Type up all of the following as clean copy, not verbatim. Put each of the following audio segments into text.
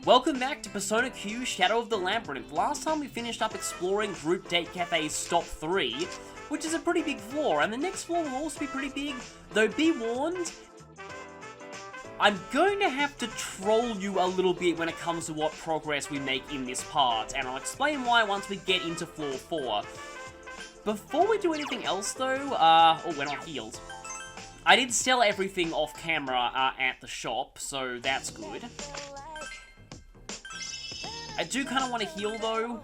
Welcome back to Persona Q Shadow of the Labyrinth. Last time we finished up exploring Group Date Cafe's Stop 3, which is a pretty big floor, and the next floor will also be pretty big, though be warned, I'm going to have to troll you a little bit when it comes to what progress we make in this part, and I'll explain why once we get into floor 4. Before we do anything else though, oh, we're not healed. I did sell everything off camera at the shop, so that's good. I do kind of want to heal, though,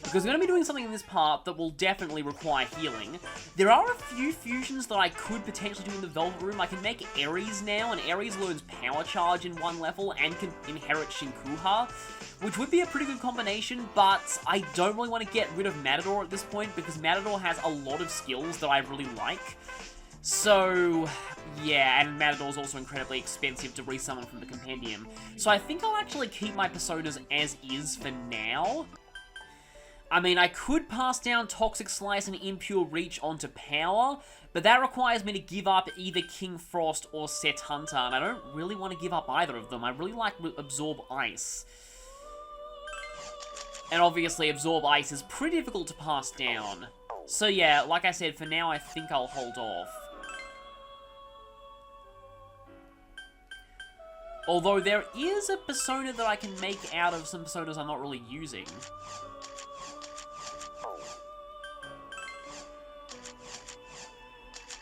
because we're going to be doing something in this part that will definitely require healing. There are a few fusions that I could potentially do in the Velvet Room. I can make Ares now, and Ares learns Power Charge in one level and can inherit Shinkuha, which would be a pretty good combination, but I don't really want to get rid of Matador at this point, because Matador has a lot of skills that I really like. So, yeah, and Matador's also incredibly expensive to resummon from the compendium. So I think I'll actually keep my personas as is for now. I mean, I could pass down Toxic Slice and Impure Reach onto Power, but that requires me to give up either King Frost or Set Hunter, and I don't really want to give up either of them. I really like Absorb Ice. And obviously, Absorb Ice is pretty difficult to pass down. So yeah, like I said, for now I think I'll hold off. Although there is a persona that I can make out of some personas I'm not really using.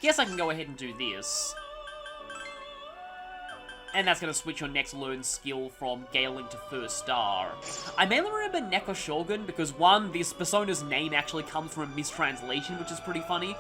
Guess I can go ahead and do this. And that's going to switch your next learned skill from Gale to First Star. I mainly remember Neko Shogun because, one, this persona's name actually comes from a mistranslation, which is pretty funny.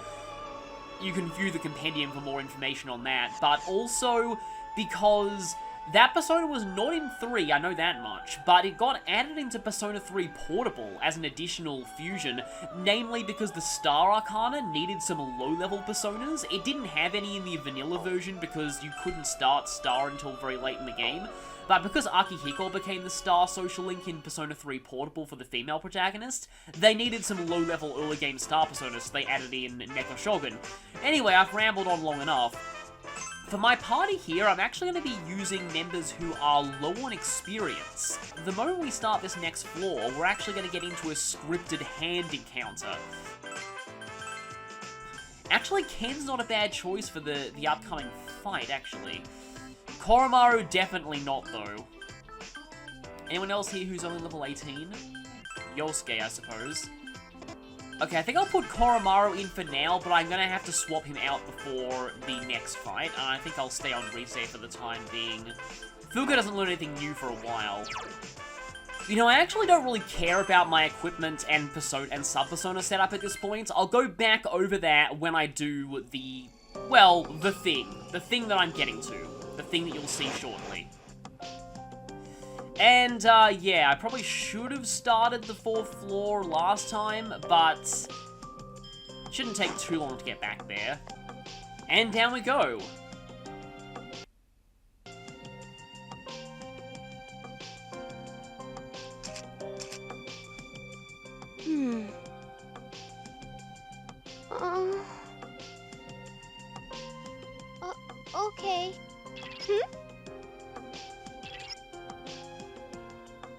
You can view the compendium for more information on that, but also because that persona was not in 3, I know that much, but it got added into Persona 3 Portable as an additional fusion, namely because the Star Arcana needed some low-level personas. It didn't have any in the vanilla version because you couldn't start Star until very late in the game, but because Akihiko became the Star social link in Persona 3 Portable for the female protagonist, they needed some low-level early-game Star personas, so they added in Neko Shogun. Anyway, I've rambled on long enough. For my party here, I'm actually going to be using members who are low on experience. The moment we start this next floor, we're actually going to get into a scripted hand encounter. Actually, Ken's not a bad choice for the upcoming fight, actually. Koromaru, definitely not, though. Anyone else here who's only level 18? Yosuke, I suppose. Okay, I think I'll put Koromaru in for now, but I'm going to have to swap him out before the next fight, and I think I'll stay on reset for the time being. Fuga doesn't learn anything new for a while. You know, I actually don't really care about my equipment and persona and sub-persona setup at this point. I'll go back over that when I do the, well, the thing that I'm getting to. The thing that you'll see shortly. And, yeah, I probably should have started the 4th floor last time, but shouldn't take too long to get back there. And down we go. Okay.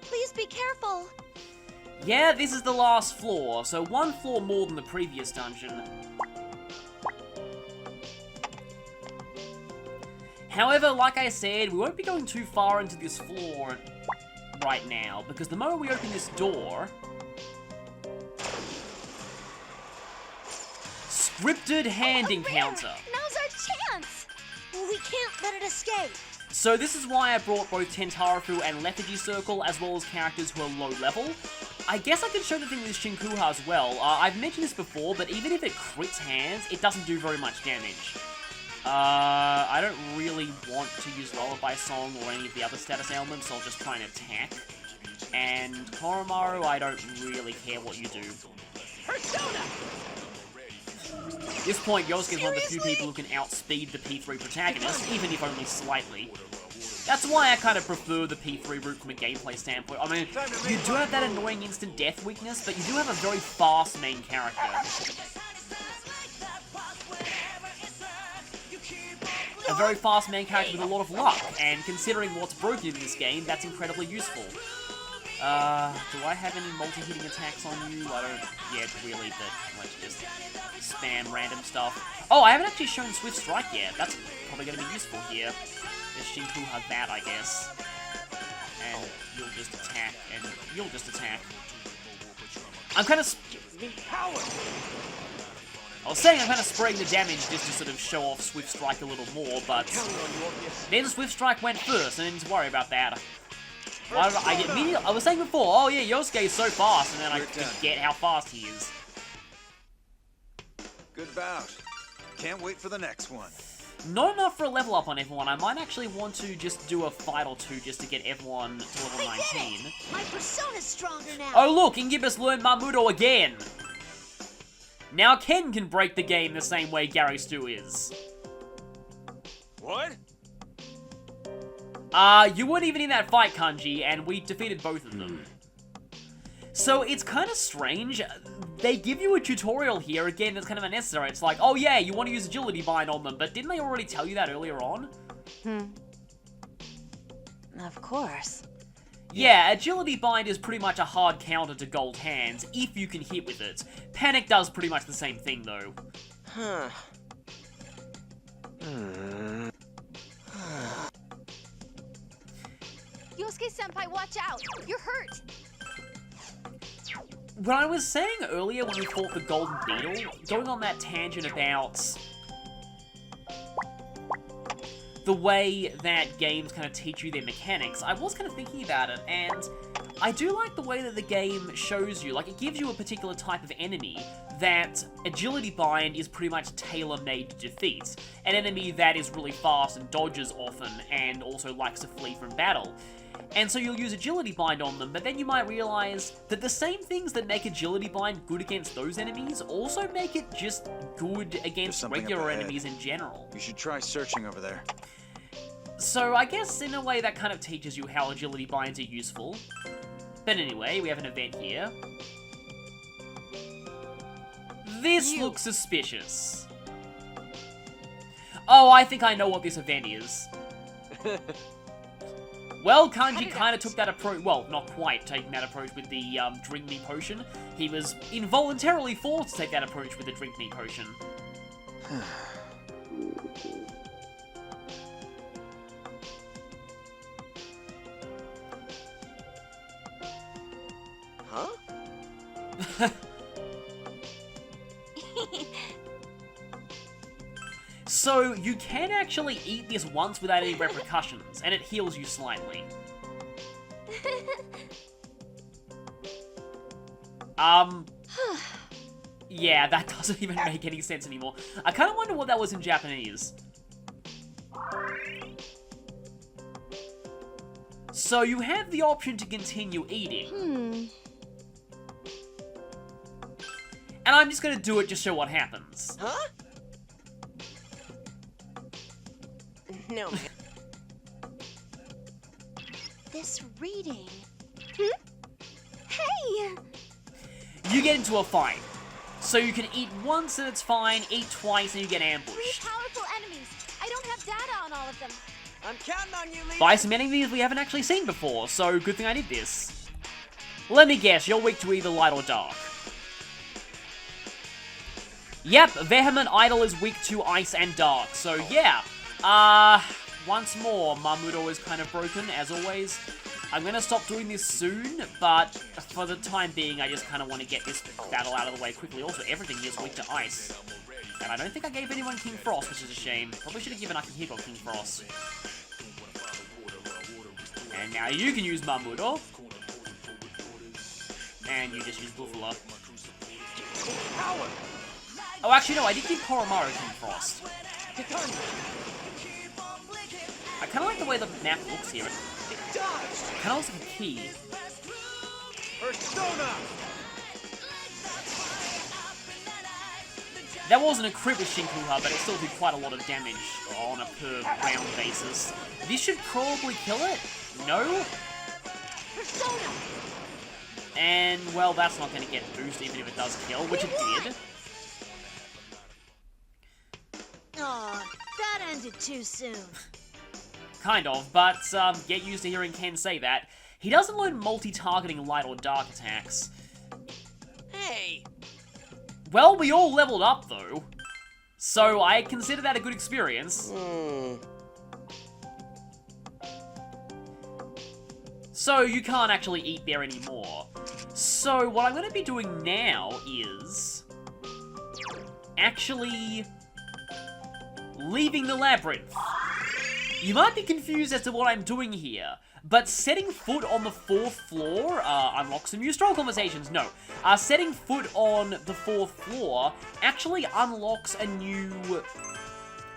Please be careful. Yeah, this is the last floor, so one floor more than the previous dungeon. However, like I said, we won't be going too far into this floor right now, because the moment we open this door... Scripted hand encounter. Now's our chance. We can't let it escape. So this is why I brought both Tentarafu and Lethargy Circle, as well as characters who are low level. I guess I could show the thing with Shinkuha as well. I've mentioned this before, but even if it crits hands, it doesn't do very much damage. I don't really want to use Lullaby Song or any of the other status ailments, so I'll just try and attack. And Koromaru, I don't really care what you do. Persona! At this point, Yosuke is one of the few people who can outspeed the P3 protagonist, even if only slightly. That's why I kind of prefer the P3 route from a gameplay standpoint. I mean, you do have that annoying instant death weakness, but you do have a very fast main character. a very fast main character with a lot of luck, and considering what's broken in this game, that's incredibly useful. Do I have any multi-hitting attacks on you? I don't yet, really, but let's just spam random stuff. Oh, I haven't actually shown Swift Strike yet. That's probably going to be useful here. There's Shinkuha that, I guess. And you'll just attack, and you'll just attack. I'm kind of... I was saying I'm kind of spraying the damage just to sort of show off Swift Strike a little more, but then Swift Strike went first, and I didn't worry about that. Why did I get immediately? I was saying before, oh yeah, Yosuke is so fast, and then I forget how fast he is. Good bout. Can't wait for the next one. Not enough for a level up on everyone. I might actually want to just do a fight or two just to get everyone to level 19. My persona's stronger now. Oh look, Incubus learned Mamudo again. Now Ken can break the game the same way Gary Stu is. What? You weren't even in that fight, Kanji, and we defeated both of them. So it's kind of strange. They give you a tutorial here, again, that's kind of unnecessary. It's like, oh yeah, you want to use Agility Bind on them, but didn't they already tell you that earlier on? Of course. Yeah, Agility Bind is pretty much a hard counter to Gold Hands, if you can hit with it. Panic does pretty much the same thing, though. Huh. Yosuke-senpai, watch out! You're hurt! What I was saying earlier when we fought the Golden Beetle, going on that tangent about the way that games kind of teach you their mechanics, I was kind of thinking about it, and I do like the way that the game shows you, like, it gives you a particular type of enemy that Agility Bind is pretty much tailor-made to defeat. An enemy that is really fast and dodges often, and also likes to flee from battle. And so you'll use Agility Bind on them, but then you might realize that the same things that make Agility Bind good against those enemies also make it just good against regular enemies in general. You should try searching over there. So I guess in a way that kind of teaches you how Agility Binds are useful. But anyway, we have an event here. This looks suspicious. Oh, I think I know what this event is. Well, Kanji kind of took that approach, well, not quite taking that approach with the Drink Me Potion. He was involuntarily forced to take that approach with the Drink Me Potion. Huh? So, you can actually eat this once without any repercussions, and it heals you slightly. Yeah, that doesn't even make any sense anymore. I kind of wonder what that was in Japanese. So, you have the option to continue eating. And I'm just gonna do it just to show what happens. Huh? No, man. This reading. Hey! You get into a fight. So you can eat once and it's fine, eat twice and you get ambushed. 3 powerful enemies. I don't have data on all of them. I'm counting on you, Lisa. By some enemies we haven't actually seen before, so good thing I did this. Let me guess, you're weak to either light or dark. Yep, Vehement Idol is weak to ice and dark, so yeah. Once more, Mamudo is kind of broken, as always. I'm gonna stop doing this soon, but for the time being, I just kind of want to get this battle out of the way quickly. Also, everything here is weak to ice. And I don't think I gave anyone King Frost, which is a shame. Probably should have given Akihiko King Frost. And now you can use Mamudo. And you just use Buffalo. Oh, actually, no, I did give Koromaru King Frost. I kind of like the way the map looks here. It kind of looks like a key. Persona! That wasn't a crit with Shinkuha, but it still did quite a lot of damage on a per round basis. This should probably kill it? No? Persona! And, well, that's not going to get boost even if it does kill, which it did. Aw, That ended too soon. Kind of, but get used to hearing Ken say that. He doesn't learn multi-targeting light or dark attacks. Hey, Well, we all leveled up, though. So I consider that a good experience. So you can't actually eat there anymore. So what I'm going to be doing now is... actually... leaving the labyrinth. You might be confused as to what I'm doing here, but setting foot on the 4th floor unlocks some new stroll conversations. No, setting foot on the 4th floor actually unlocks a new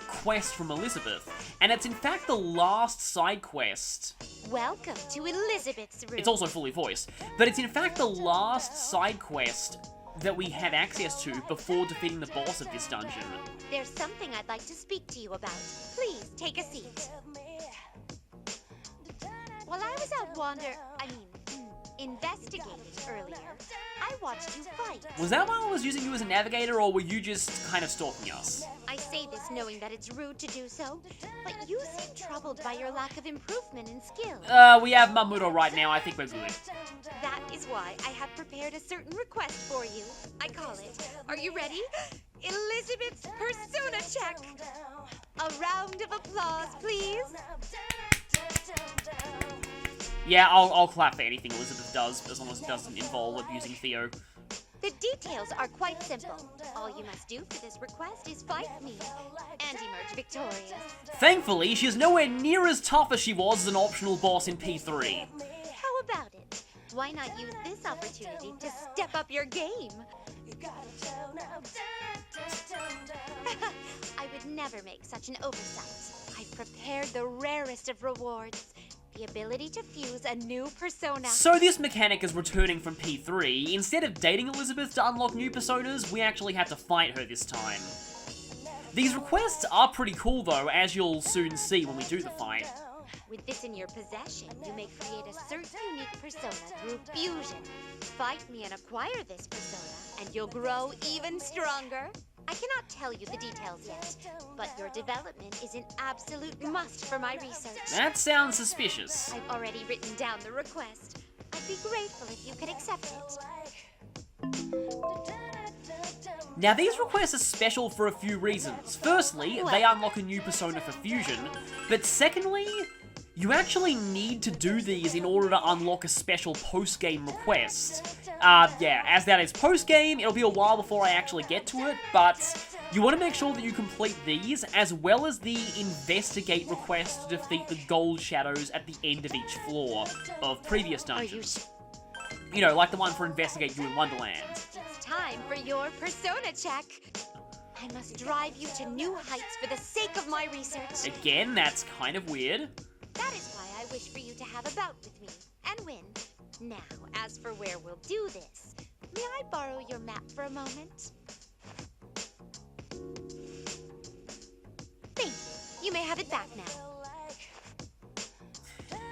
quest from Elizabeth, and it's in fact the last side quest. Welcome to Elizabeth's room. It's also fully voiced, but it's in fact the last side quest that we had access to before defeating the boss of this dungeon. There's something I'd like to speak to you about. Please, take a seat. While I was out investigating earlier, I watched you fight. Was that while I was using you as a navigator, or were you just kind of stalking us? I say this knowing that it's rude to do so, but you seem troubled by your lack of improvement in skill. We have Mamuto right now, I think we're good. That is why I have prepared a certain request for you. I call it, are you ready? Elizabeth's Persona Check! A round of applause, please. Yeah, I'll clap for anything Elizabeth does, as long as it doesn't involve abusing Theo. The details are quite simple. All you must do for this request is fight me and emerge victorious. Thankfully, she is nowhere near as tough as she was as an optional boss in P3. How about it? Why not use this opportunity to step up your game? I would never make such an oversight. I've prepared the rarest of rewards. The ability to fuse a new persona. So this mechanic is returning from P3. Instead of dating Elizabeth to unlock new personas, we actually had to fight her this time. These requests are pretty cool though, as you'll soon see when we do the fight. With this in your possession, you may create a certain unique persona through fusion. Fight me and acquire this persona, and you'll grow even stronger. I cannot tell you the details yet, but your development is an absolute must for my research. That sounds suspicious. I've already written down the request. I'd be grateful if you could accept it. Now these requests are special for a few reasons. Firstly, they unlock a new persona for fusion, but secondly, you actually need to do these in order to unlock a special post-game request. Yeah, as that is post-game, it'll be a while before I actually get to it, but you want to make sure that you complete these, as well as the investigate request to defeat the gold shadows at the end of each floor of previous dungeons. You know, like the one for Investigate You in Wonderland. It's time for your persona check. I must drive you to new heights for the sake of my research. Again, that's kind of weird. That is why I wish for you to have a bout with me, and win. Now, as for where we'll do this, may I borrow your map for a moment? Thank you. You may have it back now.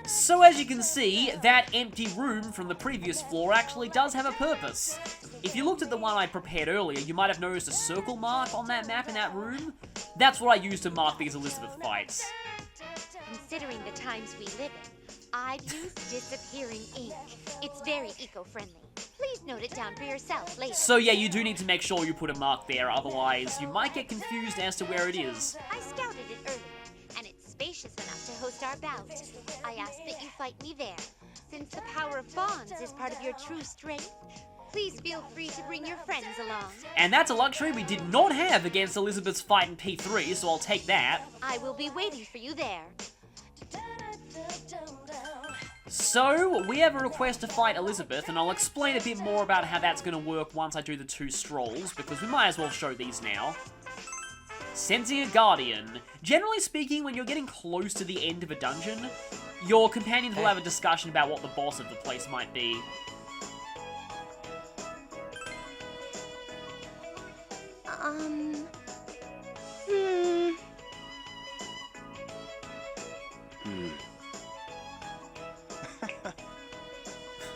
So as you can see, that empty room from the previous floor actually does have a purpose. If you looked at the one I prepared earlier, you might have noticed a circle mark on that map in that room. That's what I used to mark these Elizabeth fights. Considering the times we live in, I've used disappearing ink. It's very eco-friendly. Please note it down for yourself later. So yeah, you do need to make sure you put a mark there, otherwise you might get confused as to where it is. I scouted it earlier, and it's spacious enough to host our bout. I ask that you fight me there. Since the power of bonds is part of your true strength, please feel free to bring your friends along. And that's a luxury we did not have against Elizabeth's fight in P3, so I'll take that. I will be waiting for you there. So, we have a request to fight Elizabeth, and I'll explain a bit more about how that's going to work once I do the 2 strolls, because we might as well show these now. Sensing a Guardian. Generally speaking, when you're getting close to the end of a dungeon, your companions will have a discussion about what the boss of the place might be.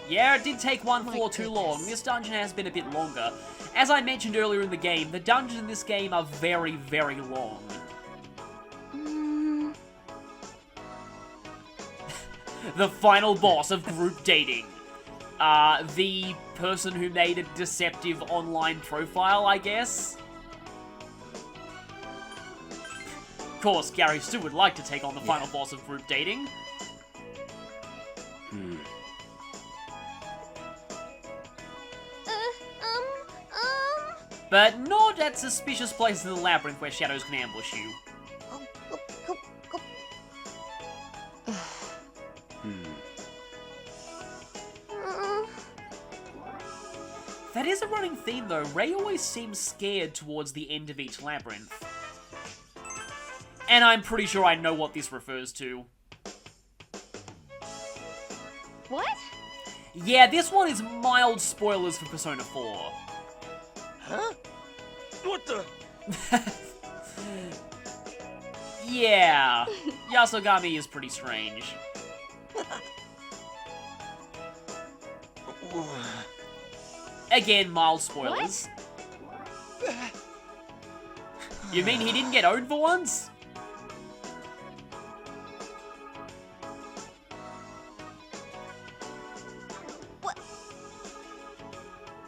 Yeah, it did take one floor too long. This dungeon has been a bit longer. As I mentioned earlier in the game, the dungeons in this game are very, very long. The final boss of group dating. The person who made a deceptive online profile, I guess? Of course, Gary still would like to take on the final boss of group dating. But not at suspicious places in the labyrinth where shadows can ambush you. That is a running theme though. Ray always seems scared towards the end of each labyrinth. And I'm pretty sure I know what this refers to. What? Yeah, this one is mild spoilers for Persona 4. Huh? What the? Yeah, Yasogami is pretty strange. Again, mild spoilers. You mean he didn't get owned for once? What?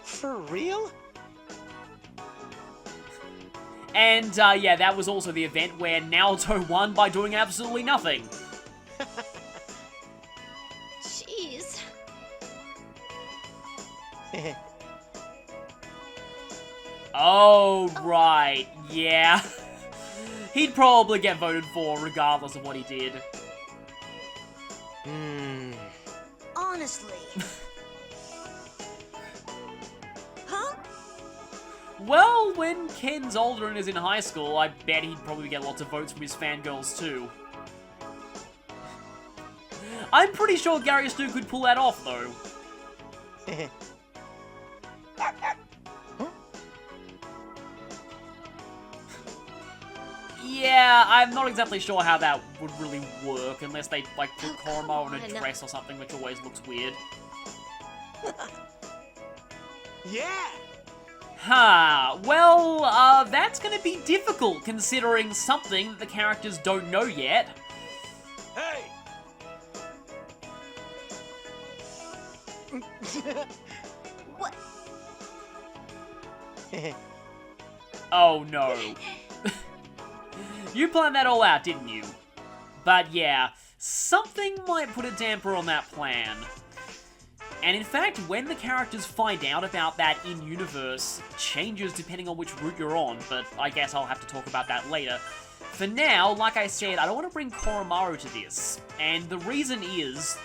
For real? And, yeah, that was also the event where Naoto won by doing absolutely nothing. Jeez. Oh, right, yeah. He'd probably get voted for regardless of what he did. Honestly. Huh? Well, when Ken's older and is in high school, I bet he'd probably get lots of votes from his fangirls too. I'm pretty sure Gary Stu could pull that off, though. Yeah, I'm not exactly sure how that would really work, unless they, like, put Koromo in a dress or something, which always looks weird. Yeah! Huh, well, that's gonna be difficult, considering something that the characters don't know yet. Hey! What? Oh no. You planned that all out, didn't you? But yeah, something might put a damper on that plan. And in fact, when the characters find out about that in-universe, changes depending on which route you're on, but I guess I'll have to talk about that later. For now, like I said, I don't want to bring Koromaru to this, and the reason is,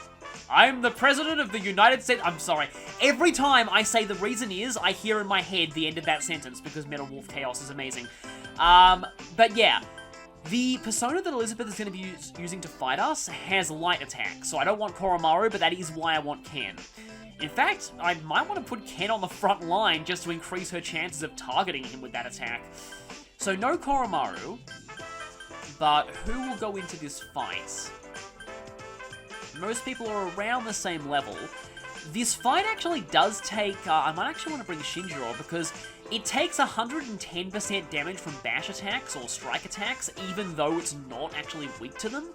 I'm the President of the United States. I'm sorry. Every time I say the reason is, I hear in my head the end of that sentence, because Metal Wolf Chaos is amazing. But yeah. The persona that Elizabeth is going to be using to fight us has light attack, so I don't want Koromaru, but that is why I want Ken. In fact, I might want to put Ken on the front line just to increase her chances of targeting him with that attack. So no Koromaru, but who will go into this fight? Most people are around the same level. This fight actually does take, I might actually want to bring Shinjiro, because it takes 110% damage from bash attacks or strike attacks, even though it's not actually weak to them.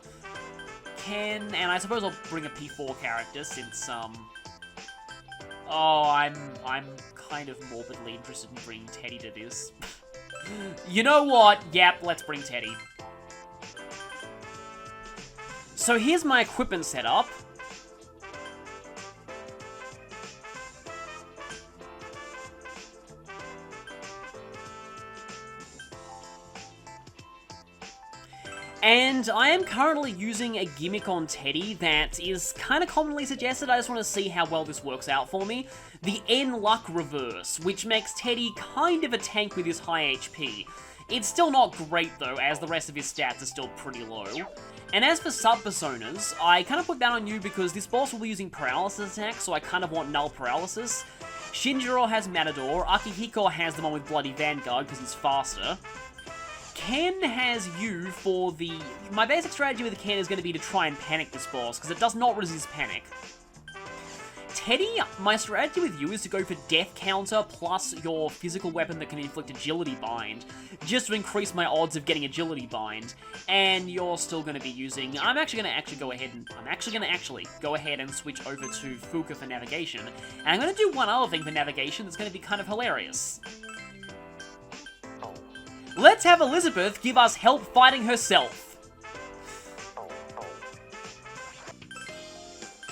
And I suppose I'll bring a P4 character since, oh, I'm kind of morbidly interested in bringing Teddy to this. You know what? Yep, let's bring Teddy. So here's my equipment setup. And I am currently using a gimmick on Teddy that is kind of commonly suggested. I just want to see how well this works out for me. The N-Luck Reverse, which makes Teddy kind of a tank with his high HP. It's still not great though, as the rest of his stats are still pretty low. And as for sub-personas, I kind of put that on you because this boss will be using paralysis attacks, so I kind of want null paralysis. Shinjiro has Matador, Akihiko has the one with Bloody Vanguard because he's faster. Ken has you for the... My basic strategy with Ken is going to be to try and panic this boss, because it does not resist panic. Teddy, my strategy with you is to go for death counter plus your physical weapon that can inflict agility bind, just to increase my odds of getting agility bind. And you're still going to be using... I'm actually going to go ahead and switch over to Fuka for navigation. And I'm going to do one other thing for navigation that's going to be kind of hilarious. Let's have Elizabeth give us help fighting herself.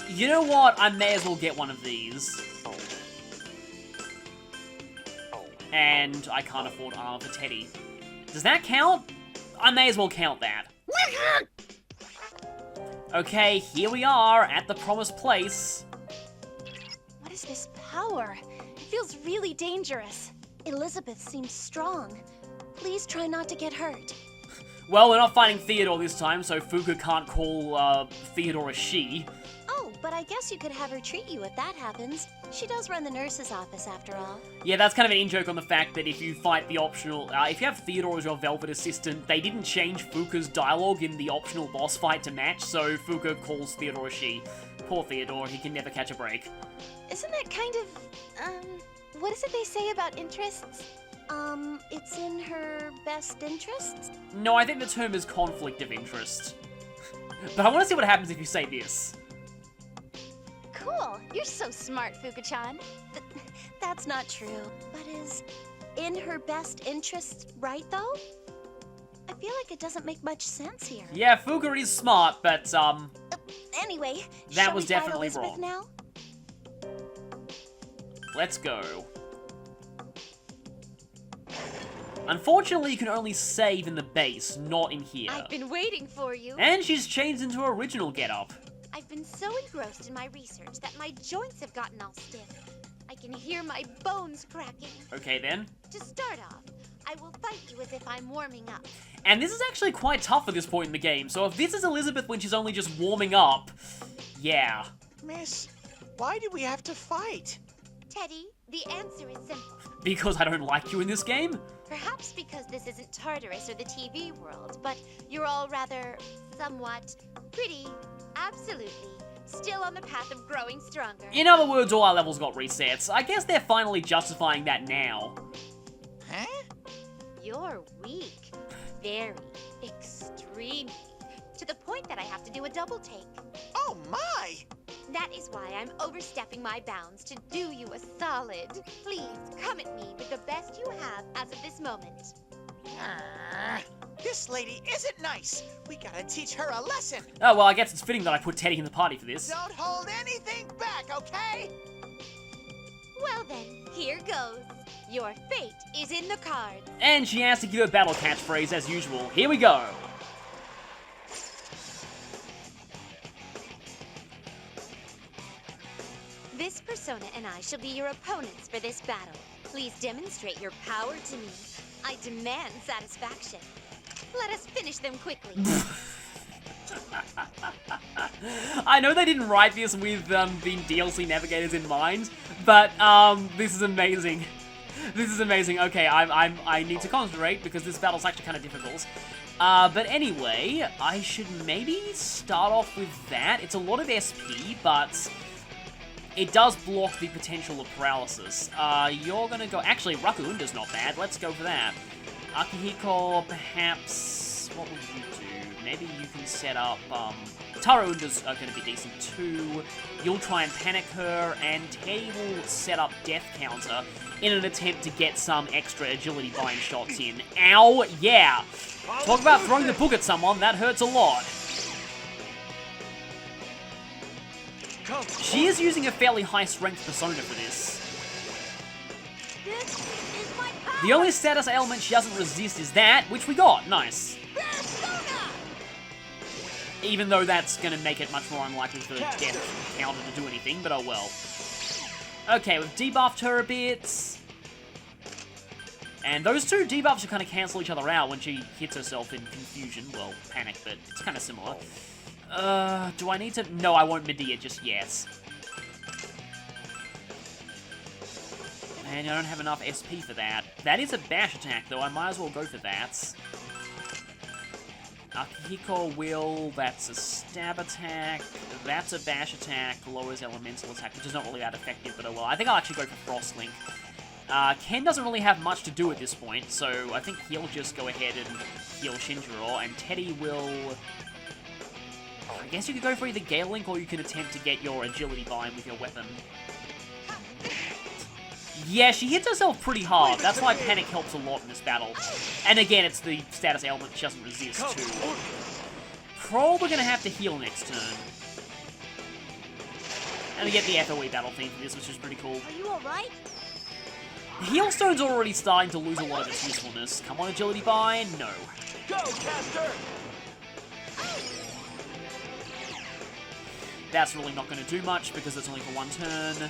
You know what? I may as well get one of these. And I can't afford armor for Teddy. Does that count? I may as well count that. Okay, here we are at the promised place. What is this power? It feels really dangerous. Elizabeth seems strong. Please try not to get hurt. Well, we're not fighting Theodore this time, so Fuka can't call Theodore a she. Oh, but I guess you could have her treat you if that happens. She does run the nurse's office after all. Yeah, that's kind of an in-joke on the fact that if you fight the optional... if you have Theodore as your Velvet Assistant, they didn't change Fuka's dialogue in the optional boss fight to match, so Fuka calls Theodore a she. Poor Theodore, he can never catch a break. Isn't that kind of, what is it they say about interests? It's in her best interests? No, I think the term is conflict of interest. But I want to see what happens if you say this. Cool. You're so smart, Fuka-chan. That's not true. But is in her best interests right, though? I feel like it doesn't make much sense here. Yeah, Fuka is smart, but, Anyway, that was shall we fight definitely Elizabeth wrong. now? Let's go. Unfortunately, you can only save in the base, not in here. I've been waiting for you. And she's changed into her original getup. I've been so engrossed in my research that my joints have gotten all stiff. I can hear my bones cracking. Okay, then. To start off, I will fight you as if I'm warming up. And this is actually quite tough at this point in the game, so if this is Elizabeth when she's only just warming up, yeah. Miss, why do we have to fight? Teddy, the answer is simple. Because I don't like you in this game? Perhaps because this isn't Tartarus or the TV world, but you're all rather, somewhat, pretty, absolutely, still on the path of growing stronger. In other words, all our levels got resets. I guess they're finally justifying that now. Huh? You're weak. Very, extremely. To the point that I have to do a double take. Oh my! That is why I'm overstepping my bounds to do you a solid. Please, come at me with the best you have as of this moment. This lady isn't nice. We gotta teach her a lesson. Oh, well, I guess it's fitting that I put Teddy in the party for this. Don't hold anything back, okay? Well then, here goes. Your fate is in the cards. And she has to give a battle catchphrase as usual. Here we go. This persona and I shall be your opponents for this battle. Please demonstrate your power to me. I demand satisfaction. Let us finish them quickly. I know they didn't write this with the DLC navigators in mind, but this is amazing. This is amazing. Okay, I need to concentrate because this battle's actually kind of difficult. But anyway, I should maybe start off with that. It's a lot of SP, but it does block the potential of paralysis. You're gonna go... Actually, Rakuunda's not bad. Let's go for that. Akihiko, perhaps... What would you do? Maybe you can set up... Taraunda's gonna be decent too. You'll try and panic her, and Teddy will set up death counter in an attempt to get some extra agility bind shots in. Ow! Yeah! Talk about throwing the book at someone, that hurts a lot. She is using a fairly high strength persona for this. This is my power! The only status ailment she doesn't resist is that, which we got. Nice. Persona! Even though that's going to make it much more unlikely for death counter to do anything, but oh well. Okay, we've debuffed her a bit. And those two debuffs should kind of cancel each other out when she hits herself in confusion. Well, panic, but it's kind of similar. Do I need to... No, I won't Medea just yet. And I don't have enough SP for that. That is a bash attack, though. I might as well go for that. Akihiko will, that's a stab attack, that's a bash attack, lowers elemental attack, which is not really that effective, but oh well. I think I'll actually go for Frostlink. Ken doesn't really have much to do at this point, so I think he'll just go ahead and heal Shinjiro, and Teddy will... I guess you could go for either Gale Link, or you can attempt to get your agility bind with your weapon. Yeah, she hits herself pretty hard. That's why Panic helps a lot in this battle. And again, it's the status ailment she doesn't resist to. Probably gonna have to heal next turn. And we get the FOE battle theme for this, which is pretty cool. Are you alright? Healstone's already starting to lose a lot of its usefulness. Come on, agility bind? No. Go, Caster! That's really not going to do much because it's only for one turn.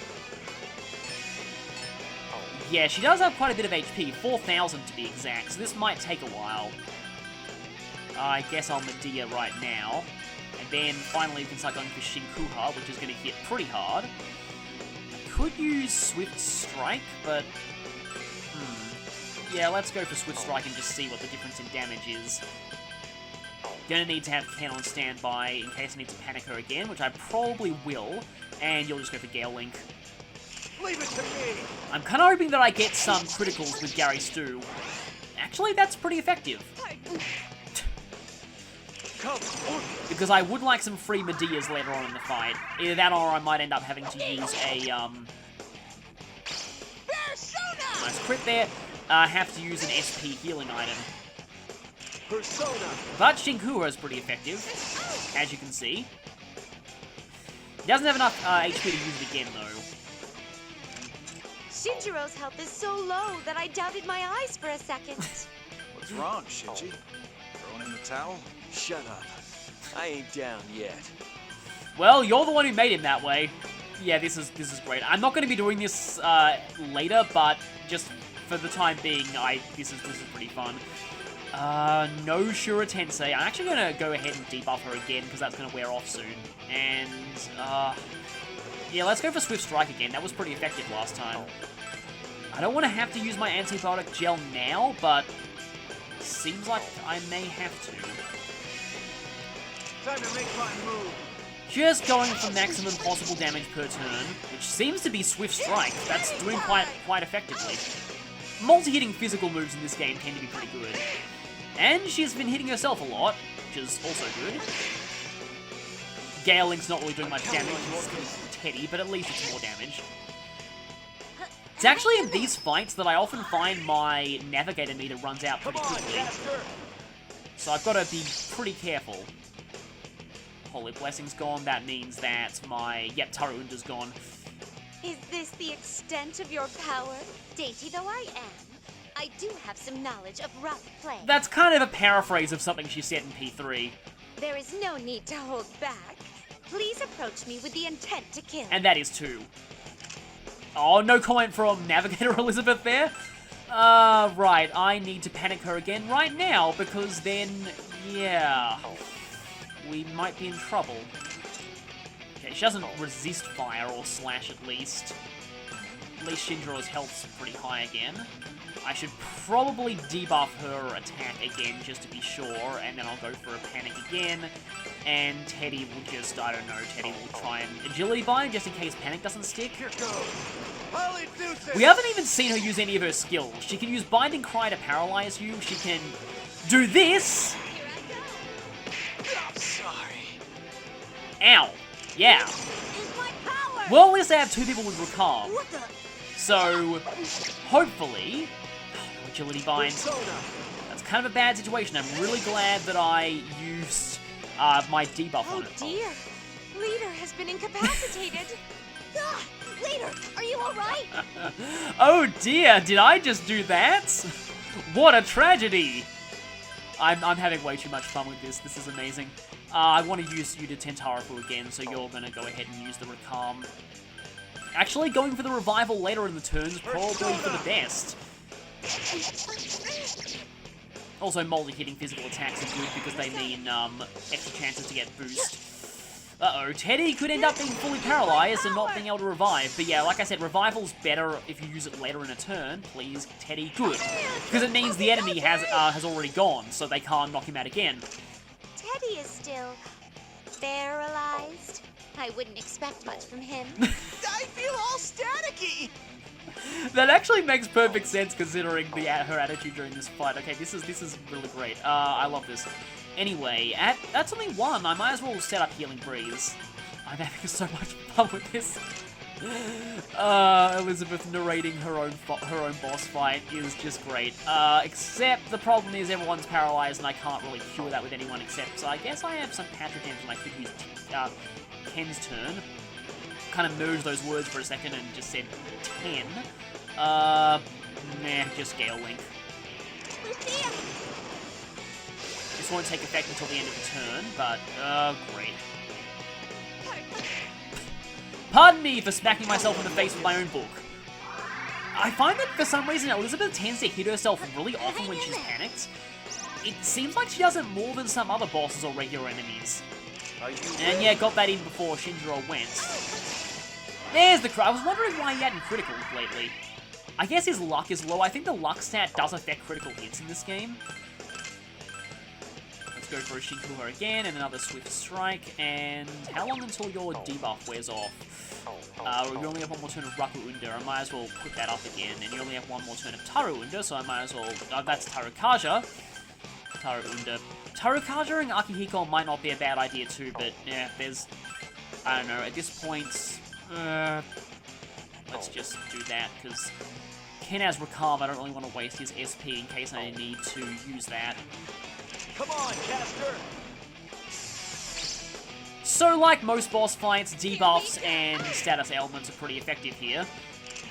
Yeah, she does have quite a bit of HP, 4,000 to be exact, so this might take a while. I guess I'll Medea right now. And then finally we can start going for Shinkuha, which is going to hit pretty hard. I could use Swift Strike, but... Yeah, let's go for Swift Strike and just see what the difference in damage is. Gonna need to have Ken on standby in case I need to panic her again, which I probably will. And you'll just go for Gale Link. Leave it to me! I'm kind of hoping that I get some criticals with Gary Stu. Actually, that's pretty effective. Come, Because I would like some free Medeas later on in the fight. Either that or I might end up having to use a, nice crit there. Have to use an SP healing item. Persona! But Shinkuha is pretty effective, as you can see. He doesn't have enough HP to use it again, though. Shinjiro's health is so low that I doubted my eyes for a second. What's wrong, Shinji? Throwing in the towel? Shut up. I ain't down yet. Well, you're the one who made him that way. Yeah, this is great. I'm not going to be doing this later, but just for the time being, this is pretty fun. No Shura Tensei. I'm actually going to go ahead and debuff her again, because that's going to wear off soon. And, yeah, let's go for Swift Strike again. That was pretty effective last time. I don't want to have to use my antibiotic gel now, but seems like I may have to. Time to make my move. Just going for maximum possible damage per turn, which seems to be Swift Strike. That's doing quite effectively. Multi-hitting physical moves in this game tend to be pretty good. And she's been hitting herself a lot, which is also good. Gale Link's not really doing much damage, it's Teddy, but at least it's more damage. It's actually in these fights that I often find my Navigator meter runs out pretty quickly. So I've got to be pretty careful. Holy Blessing's gone, that means that my... Yep, Taruunda's gone. Is this the extent of your power? Dainty though I am, I do have some knowledge of rough play. That's kind of a paraphrase of something she said in P3. There is no need to hold back. Please approach me with the intent to kill. And that is too. Oh, no comment from Navigator Elizabeth there. Right, I need to panic her again right now, because then, yeah, we might be in trouble. Okay, she doesn't resist fire or slash at least. At least Shinjiro's health's pretty high again. I should probably debuff her attack again just to be sure, and then I'll go for a panic again. And Teddy will just, I don't know, Teddy will try and agility bind just in case panic doesn't stick. Here goes. Holy deuces. We haven't even seen her use any of her skills. She can use Binding Cry to paralyze you. She can do this. I'm sorry. Ow. Yeah. Is my power! Well, at least I have two people with Recall. What the? So, hopefully... agility bind. Persona. That's kind of a bad situation. I'm really glad that I used my debuff on Oh it. dear, Leader has been incapacitated. Ah, Leader, are you alright? Oh dear, did I just do that? What a tragedy! I'm having way too much fun with this. This is amazing. I want to use you to Tentarafu again, so you're going to go ahead and use the Recalm. Actually, going for the Revival later in the turn is probably for the best. Also, multi-hitting physical attacks are good because they mean extra chances to get boost. Uh-oh, Teddy could end up being fully paralyzed and not being able to revive. But yeah, like I said, Revival's better if you use it later in a turn. Please, Teddy, good. Because it means the enemy has already gone, so they can't knock him out again. Teddy is still paralyzed. I wouldn't expect much from him. I feel all staticky. That actually makes perfect sense considering her attitude during this fight. Okay, this is really great. I love this. Anyway, that's only one. I might as well set up Healing Breeze. I'm having so much fun with this. Elizabeth narrating her own boss fight is just great. Except the problem is everyone's paralyzed and I can't really cure that with anyone except, so I guess I have some patronyms and I could use Ken's turn. Kind of merged those words for a second and just said 10. Nah, just Gale Link. This won't take effect until the end of the turn, but, great. Pardon me for smacking myself in the face with my own book. I find that for some reason Elizabeth tends to hit herself really often when she's panicked. It seems like she does it more than some other bosses or regular enemies. And yeah, got that in before Shinjiro went. There's the I was wondering why he hadn't critical lately. I guess his luck is low. I think the luck stat does affect critical hits in this game. Let's go for a Shinkuha again, and another Swift Strike, and how long until your debuff wears off? We only have one more turn of Raku Unda, I might as well put that up again, and you only have one more turn of Taru Unda, so I might as well, that's Tarukaja. Taru Unda. Tarukaja-ing Akihiko might not be a bad idea too, but yeah, there's, I don't know, at this point, let's just do that, because Ken has Rakam, I don't really want to waste his SP in case I need to use that. Come on, Caster. So like most boss fights, debuffs and status ailments are pretty effective here.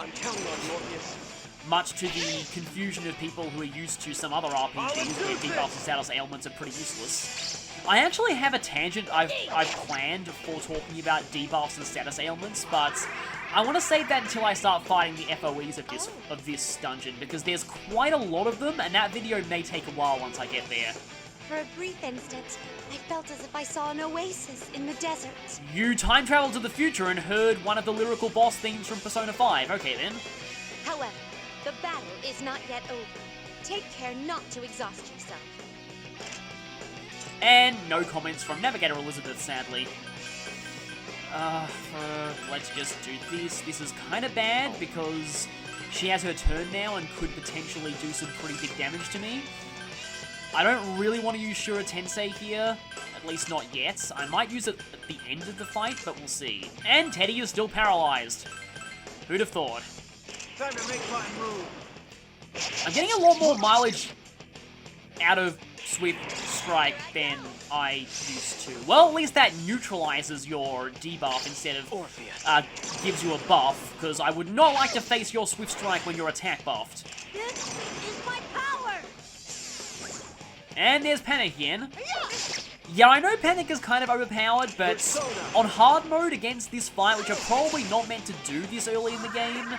I'm counting on Morpheus. Much to the confusion of people who are used to some other RPGs where debuffs and status ailments are pretty useless. I actually have a tangent I've planned for talking about debuffs and status ailments, but I want to save that until I start fighting the FOEs of this dungeon, because there's quite a lot of them, and that video may take a while once I get there. For a brief instant, I felt as if I saw an oasis in the desert. You time traveled to the future and heard one of the lyrical boss themes from Persona 5. Okay then. However, the battle is not yet over. Take care not to exhaust yourself. And no comments from Navigator Elizabeth, sadly. Let's just do this. This is kind of bad because she has her turn now and could potentially do some pretty big damage to me. I don't really want to use Shura Tensei here, at least not yet. I might use it at the end of the fight, but we'll see. And Teddy is still paralyzed. Who'd have thought? Time to make my move. I'm getting a lot more mileage out of Swift Strike than I used to. Well, at least that neutralizes your debuff instead of gives you a buff, because I would not like to face your Swift Strike when you're attack buffed. This is my power! And there's Panic again. Yeah, I know Panic is kind of overpowered, but on hard mode against this fight, which are probably not meant to do this early in the game,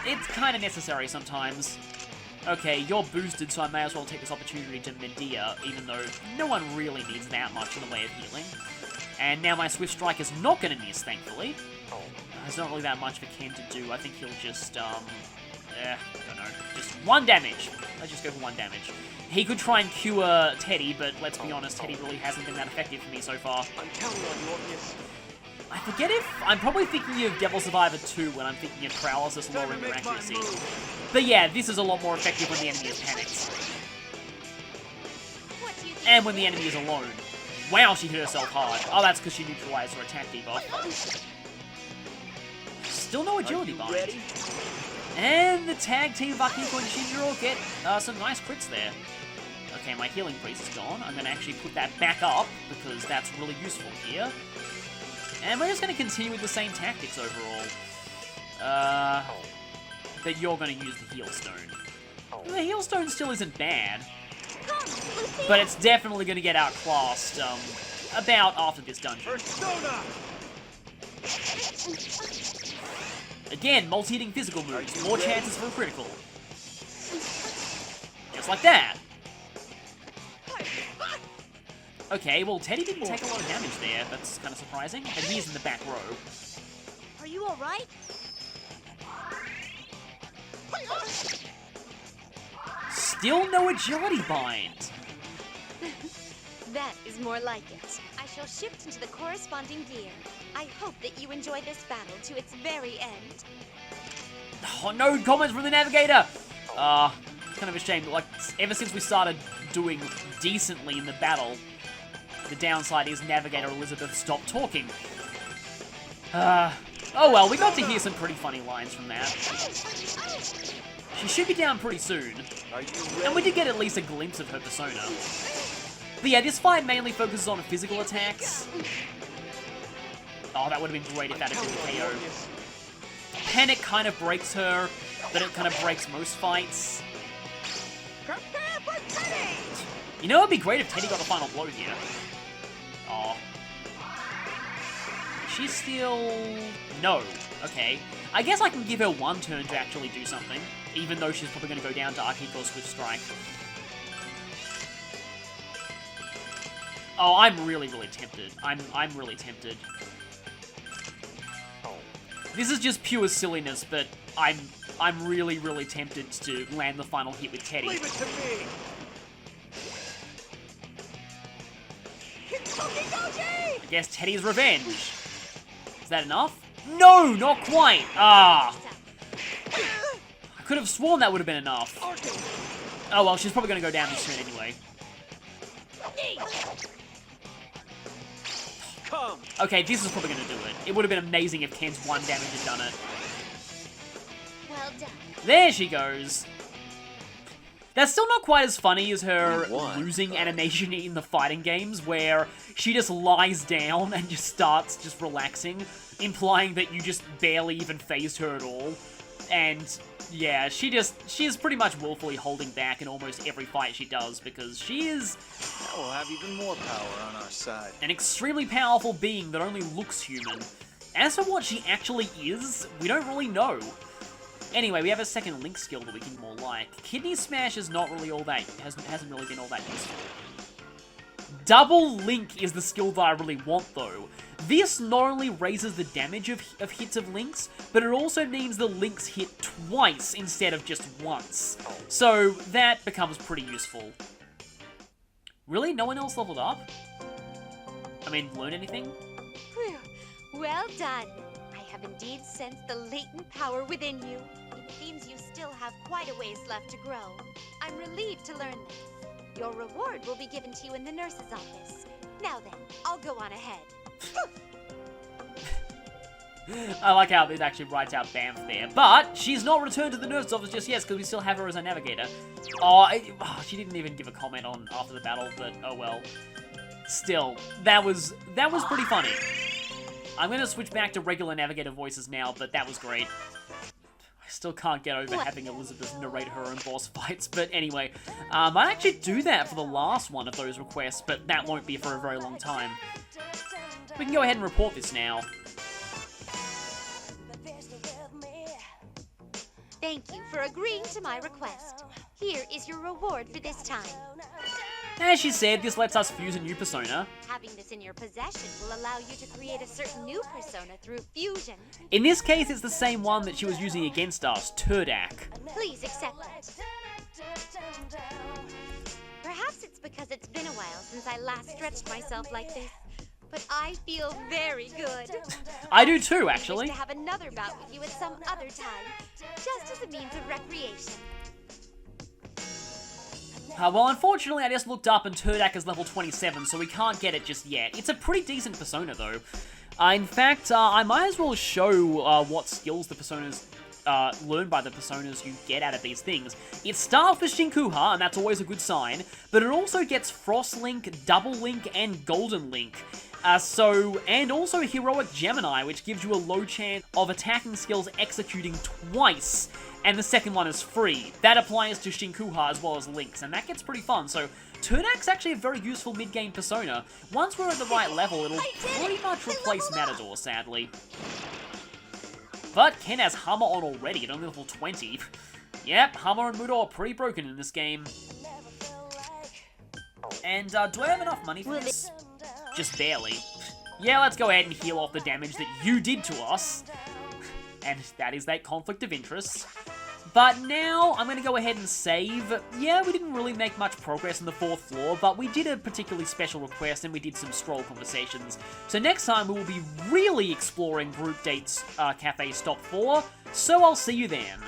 it's kind of necessary sometimes. Okay, you're boosted, so I may as well take this opportunity to Medea, even though no one really needs that much in the way of healing. And now my Swift Strike is not going to miss, thankfully. There's not really that much for Ken to do. I think he'll just, I don't know, just 1 damage. Let's just go for 1 damage. He could try and cure Teddy, but let's be honest, Teddy really hasn't been that effective for me so far. I'm counting on Morpheus. I forget if... I'm probably thinking of Devil Survivor 2 when I'm thinking of paralysis lowering your accuracy. But yeah, this is a lot more effective when the enemy is panicked. And when the enemy is alone. Wow, she hit herself hard. Oh, that's because she neutralized her attack debuff. Still no agility bind. And the tag team Akihiko and Shinjiro get some nice crits there. Okay, my healing priest is gone. I'm going to actually put that back up because that's really useful here. And we're just going to continue with the same tactics overall. But you're going to use the heal stone. The heal stone still isn't bad. But it's definitely going to get outclassed about after this dungeon. Persona! Again, multi-hitting physical moves, more chances for a critical. Just like that. Okay, well, Teddy didn't take a lot of damage there. That's kind of surprising. And he's in the back row. Are you alright? Still no agility bind. That is more like it. I shall shift into the corresponding gear. I hope that you enjoy this battle to its very end. Oh, no comments from the Navigator! It's kind of a shame. Like, ever since we started doing decently in the battle, the downside is Navigator Elizabeth stopped talking. Oh well, we got to hear some pretty funny lines from that. She should be down pretty soon. And we did get at least a glimpse of her persona. But yeah, this fight mainly focuses on physical attacks. Oh, that would have been great if that had been KO. Panic kind of breaks her, but it kind of breaks most fights. Prepare for Teddy! You know, it'd be great if Teddy got the final blow here. Oh. She's still... No. Okay. I guess I can give her one turn to actually do something, even though she's probably going to go down to Akiko Switch Strike. Oh, I'm really tempted. I'm really tempted. This is just pure silliness, but I'm really tempted to land the final hit with Teddy. Leave it to me. I guess Teddy's revenge. Is that enough? No, not quite. Ah. I could have sworn that would have been enough. Oh well, she's probably going to go down this turn anyway. Come. Okay, this is probably going to do it. It would have been amazing if Ken's 1 damage had done it. Well done. There she goes. That's still not quite as funny as her losing animation in the fighting games, where she just lies down and just starts just relaxing, implying that you just barely even phased her at all. And yeah, she is pretty much willfully holding back in almost every fight she does, because she is Now we'll have even more power on our side. an extremely powerful being that only looks human. As for what she actually is, we don't really know. Anyway, we have a second Link skill that we can more like. Kidney Smash is not really all that, hasn't really been all that useful. Double Link is the skill that I really want though. This not only raises the damage of hits of Links, but it also means the Links hit twice instead of just once. So that becomes pretty useful. Really? No one else leveled up? I mean, learn anything? Whew. Well done. I have indeed sensed the latent power within you. It seems you still have quite a ways left to grow. I'm relieved to learn this. Your reward will be given to you in the nurse's office. Now then, I'll go on ahead. I like how it actually writes out Bamf there. But she's not returned to the nurse's office just yet, because we still have her as a navigator. She didn't even give a comment on after the battle, but oh well. Still, that was pretty funny. I'm going to switch back to regular navigator voices now, but that was great. I still can't get over having Elizabeth narrate her own boss fights, but anyway. I actually do that for the last one of those requests, but that won't be for a very long time. We can go ahead and report this now. Thank you for agreeing to my request. Here is your reward for this time. As she said, this lets us fuse a new persona. Having this in your possession will allow you to create a certain new persona through fusion. In this case, it's the same one that she was using against us, Turdak. Please accept it. Perhaps it's because it's been a while since I last stretched myself like this, but I feel very good. I do too, I wish actually. to have another bout with you at some other time, just as a means of recreation. Well, unfortunately, I just looked up and Turdak is level 27, so we can't get it just yet. It's a pretty decent persona, though. In fact, I might as well show what skills the personas learn by the personas you get out of these things. It starts with Shinkuha, and that's always a good sign, but it also gets Frost Link, Double Link, and Golden Link. And also Heroic Gemini, which gives you a low chance of attacking skills executing twice, and the second one is free. That applies to Shinkuha as well as Link's, and that gets pretty fun, so Turdak's actually a very useful mid-game persona. Once we're at the right level, it'll pretty much replace Matador, sadly. But Ken has Hammer on already at only level 20. Yep, Hammer and Mudo are pretty broken in this game. And, do I have enough money for this? Just barely. Yeah, let's go ahead and heal off the damage that you did to us. And that is that conflict of interest. But now, I'm going to go ahead and save. Yeah, we didn't really make much progress on the 4th floor, but we did a particularly special request and we did some stroll conversations. So next time, we will be really exploring Group Date's Cafe Stop 4, so I'll see you then.